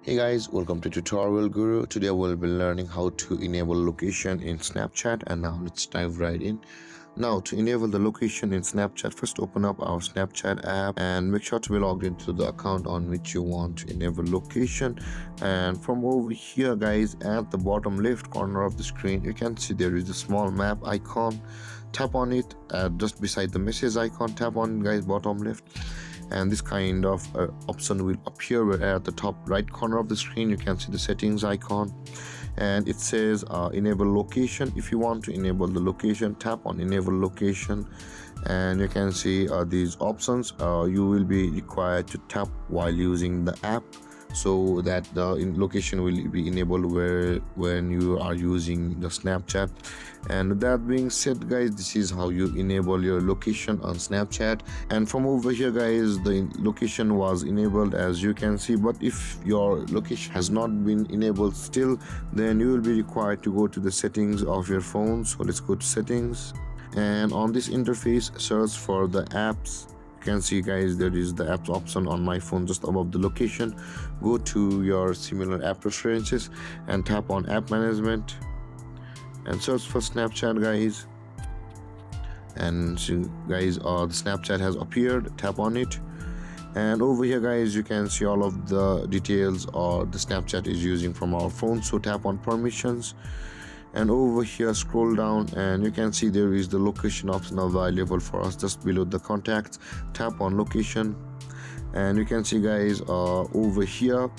Hey guys, welcome to Tutorial Guru. Today we'll be learning how to enable location in Snapchat, and now let's dive right in. Now to enable the location in Snapchat, first open up our Snapchat app and make sure to be logged into the account on which you want to enable location. And from over here guys, at the bottom left corner of the screen, you can see there is a small map icon. Tap on it just beside the message icon. Tap on it guys, bottom left, and this kind of option will appear where at the top right corner of the screen you can see the settings icon, and it says enable location. If you want to enable the location, tap on enable location, and you can see these options you will be required to tap while using the app, so that the location will be enabled when you are using the Snapchat. And with that being said guys, this is how you enable your location on Snapchat. And from over here guys, the location was enabled as you can see, but if your location has not been enabled still, then you will be required to go to the settings of your phone. So let's go to settings, and on this interface search for the apps. You can see guys, there is the apps option on my phone just above the location. Go to your similar app preferences and tap on app management and search for Snapchat guys. And so guys, the Snapchat has appeared. Tap on it, and over here guys you can see all of the details or the Snapchat is using from our phone. So tap on permissions, and over here scroll down and you can see there is the location option available for us just below the contacts. Tap on location, and you can see guys over here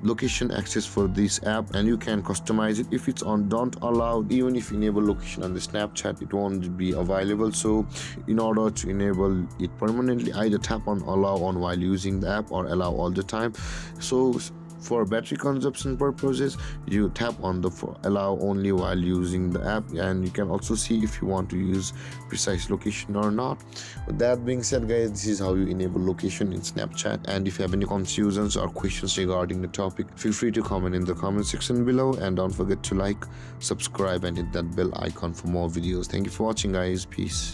location access for this app, and you can customize it. If it's on don't allow, even if you enable location on the Snapchat, it won't be available. So in order to enable it permanently, either tap on allow on while using the app or allow all the time. So for battery consumption purposes, you tap on the allow only while using the app, and you can also see if you want to use precise location or not. With that being said guys, this is how you enable location in Snapchat. And if you have any confusions or questions regarding the topic, feel free to comment in the comment section below, and don't forget to like, subscribe and hit that bell icon for more videos. Thank you for watching guys. Peace.